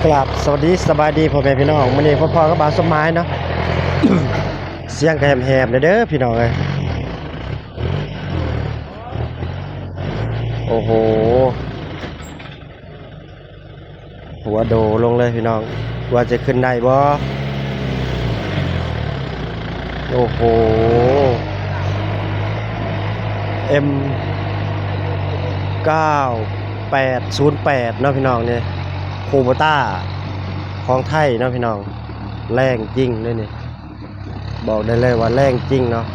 กราบสวัสดีสบายดีพ่อแม่พี่น้องมื้อนี้พ่อๆก็บ่าวสมหมายเนาะ เสียงก็แหบๆเด้อพี่น้องเอ้ยโอ้โหหัวโดลงเลยพี่น้องว่าจะขึ้นได้บ่โอ้โห M 9808เนาะพี่น้องเนี่ยคูโบต้าของไทยเนาะพี่น้องแรงจริงเลยนี่บอกได้เลยว่าแรงจริงเนาะ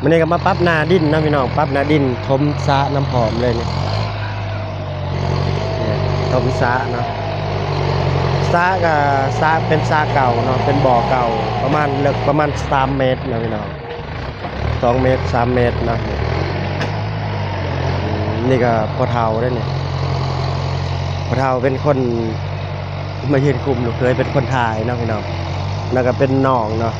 มันนี่ก็มาปรั๊บนาดินเนาะพี่น้องปรั๊บนาดินทมสะน้ำหอมเลยนี่ทมสะเนาะสะก็สะเป็นสะเก่าเนาะเป็นบ่อเก่าประมาณลึกประมาณ3 เมตรนะพี่น้อง2 เมตร3 เมตรเนาะนี่ก็พ่อเฒ่าได้เนี่ยพ่อเฒ่าเป็นคนมายืนคุมลูกเคยเป็นคนถ่ายเนาะพี่น้องแล้วก็เป็นน้องเนาะ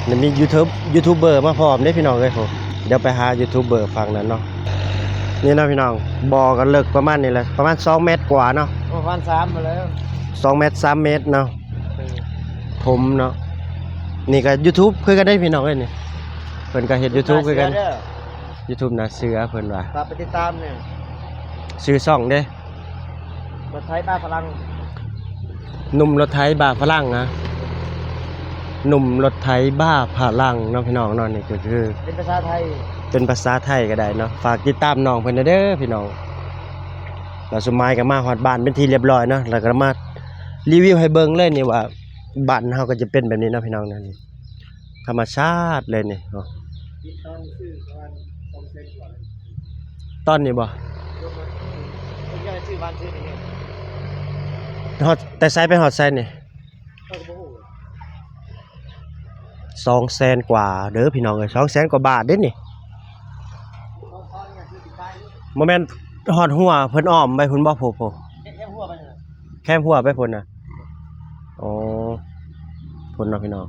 นี่มียูทูบเบอร์มาพร้อมเด้พี่น้องเอ้ยผมเดี๋ยวไปหายูทูบเบอร์ฟังนั้นเนาะนี่เนาะพี่น้องบ่อกันเลิกประมาณนี้แหละประมาณ2 เมตรกว่าเนาะประมาณ3มาแล้ว2 เมตร3 เมตรเนาะผมเนาะนี่ก็ YouTube คือกันได้พี่น้องเอ้ยนี่เพิ่นก็เฮ็ด YouTube คือกัน YouTube นะเสือเพิ่นว่าฝากไปติดตามเนี่ยชื่อช่องเด้รถไถบ้าพลังหนุ่มรถไถบ้าฝรั่งนะหนุ่มรถไถบ้าฝรั่งเนาะพี่น้องเนาะนี่ก็คือเป็นภาษาไทยก็ได้เนาะฝากติดตามน้องเพิ่นเด้อพี่น้องเราสมัยก็มาฮอดบ้านเป็นที่เรียบร้อยเนาะแล้วก็มารีวิวให้เบิ่งเลยนี่ว่าบ้านเฮาก็จะเป็นแบบนี้เนาะพี่น้องนั่นนี่ธรรมชาติเลยนี่เนาะตอนนี้บ่ฮอดแต่ไสไปฮอดไสนี่200,000 กว่าเด้อพี่น้องเอ้ย200,000 กว่าบาทเด้นี่บ่แม่นฮอดหัวเพิ่นอ้อมไปพุ่นบ่โพแค่หัวไปพุ่นน่ะอ๋อพุ่นเนาะพี่น้อง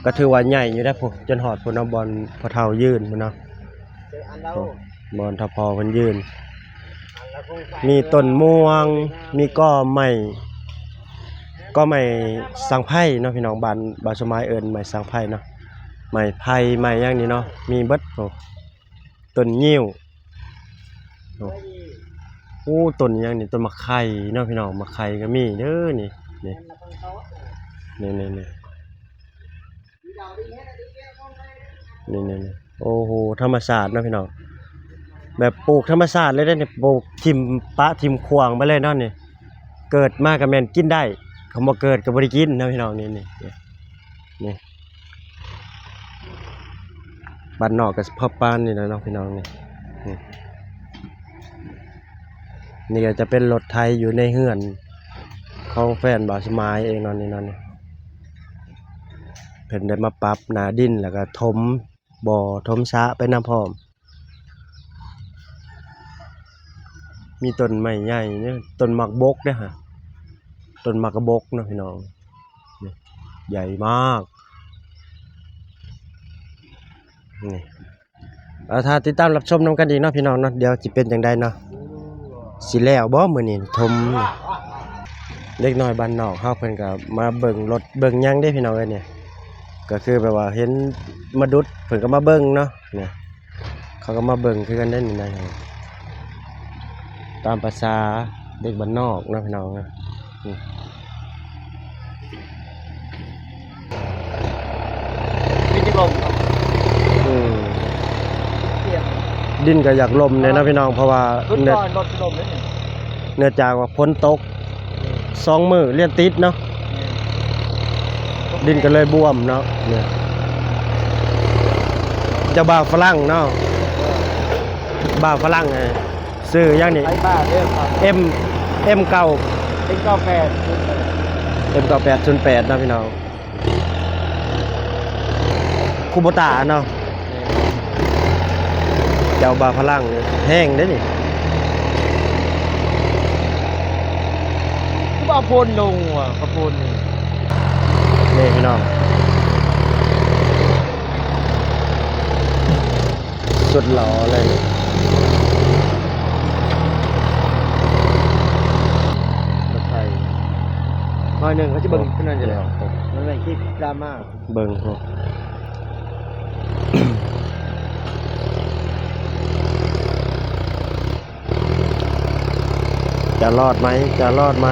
ก็ถือว่าใหญ่อยู่ได้พุ่นจนฮอดพุ่นเนาะบอนพอเฒ่ายืนพุ่นเนาะบอนทพอเพิ่นยืนมีต้นม่วงมีก้อไม้สังไผ่เนาะพี่น้องบ้านสมัยเอิ้นไม้สังไผ่เนาะไม้ไผ่ไม้อย่างนี้เนาะมีเบิดโอ้ต้นงิ้วโอ้ต้นอย่างนี้ต้นมะไข่เนาะพี่น้องมะไข่ก็มีเด้อนี่นี่โอ้โหธรรมชาติเนาะพี่น้องแบบปลูกธรรมชาติเลยได้เนี่ยปลูกทิ่มปะทิ่มขวางไปเลยเนาะนี่เกิดมาก็แม่นกินได้เขาบ่เกิดก็บ่ได้กินเนาะพี่น้องนี่บ้านนอกก็พอปานนี่แหละเนาะพี่น้องนี่ก็จะเป็นรถไถอยู่ในเฮือนของแฟนบ่าวสมายเองเนาะนี่เพิ่นได้มาปรับหน้าดินแล้วก็ถมบ่อถมสระไปน้ำพร้อมมีต้นไม้ใหญ่เนี่ยต้นหมากบกเด้อฮะต้นหมากบกเนาะพี่น้องนี่ใหญ่มากนี่ถ้าติดตามรับชมนำกันอีกเนาะพี่น้องเนาะเดี๋ยวสิเป็นจังไดเนาะสิแล้วบ่มื้อนี้ถมเล็กน้อยบ้านนอกเฮาเพิ่นก็มาเบิ่งรถเบิ่งหยังเด้พี่น้องเอ้ยเนี่ยก็คือแบบว่าเห็นมาดุดเพิ่นก็มาเบิ่งเนาะเนี่ยเขาก็มาเบิ่งคือกันได้นี่นะตามภาษาเด็กบ้านนอกเนาะพี่น้องนะวิจิกรมดินก็อยากลมเนี่ยนะพี่น้องเพราะว่าเนื่องจากว่าฝนตก2 มื้อเรียนติดเนาะดินก็เลยบวมเนาะเนี่ยเจ้าบ่าวฝรั่งเนาะบ่าวฝรั่งไงซื้ออย่างนี้ M9808นะพี่น้องคูโบต้าเนาะเจ้าบ่าวฝรั่งแห้งเด้นี่กูเอาโพนลงว่ะกระโพนนี่พี่น้องสุดหล่อเลยรถไฟ หน่อยหนึงเขาจะเบิ่งเท่านั้นจะแล้วมันเป็นคลิปดราม่า เบิ่งพวก จะรอดไหมจะรอดไหม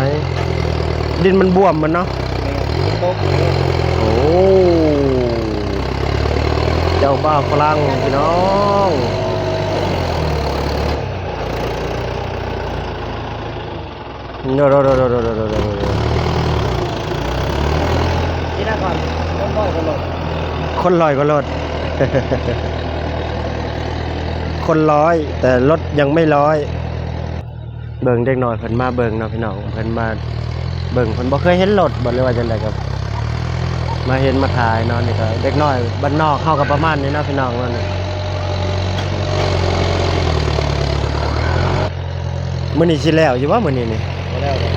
ดินมันบวมมันเนาะ ตก โอ้เจ้าบ้าฝรั่งพี่น้องโดโดโดโดโดโดโดโด ที่นั่นก่อนต้องบ่อยกันหมด คนลอยก็รถ คนร้อย แต่รถยังไม่ร้อย เบิ่งเด็กน้อยเพิ่นมาเบิ่งเนาะพี่น้องเพิ่นมาเบิ่งเพิ่นบ่เคยเห็นรถบ่เลยว่าจังได๋ครับมาเห็นมาถ่ายเนาะนี่ก็เด็กน้อยบ้านนอกเฮาก็ประมาณนี้เนาะพี่น้องว่านี่มื้อนี้สิแล้วอยู่ว่ามื้อนี้นี่ ก็แล้วเลย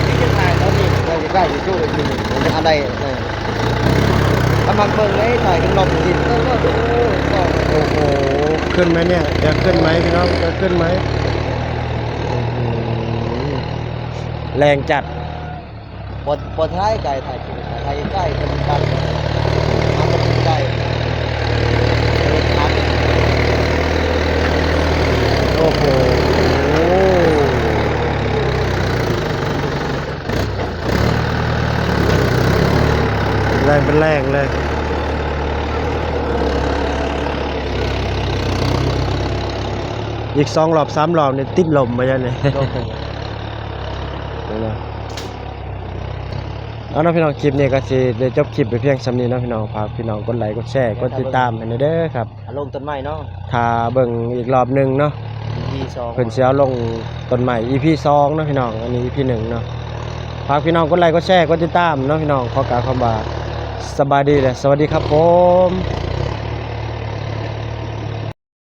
นี่จะถ่ายแล้วนี่เราจะใกล้จะสู้อีกทีหนึงผมจะอะไรเนี่ยกำลังเบิ่งเลยถ่ายกันลมดินแล้วก็โอ้โห โอ้โหขึ้นไหมเนี่ยจะขึ้นไหมพี่น้องจะขึ้นไหมแรงจัด บทท้ายไก่ถ่ายคลิปถ่ายใกล้ๆเป็นกันทำเป็นใกล้ครับ โอ้โหแรงเป็นแรงเลยอีก2 รอบ3 รอบเนี่ยติดลมมาจังเลย เอาเนาะพี่น้องคลิปนี้ก็สิได้จบคลิปไปเพียงส่ำนี้เนาะพี่น้องฝากพี่น้องกดไลค์กดแชร์กดติดตามให้หน่อยเด้อครับ อารมณ์ต้นไม้เนาะ ถ้าเบิ่งอีกรอบหนึงเนาะ EP2 เพิ่นสิเอาลงต้นใหม่ EP 2เนาะพี่น้องอันนี้ EP 1เนาะฝากพี่น้องกดไลค์กดแชร์กดติดตามเนาะพี่น้องขอกล่าวคำว่าสบายดีและสวัสดีครับผม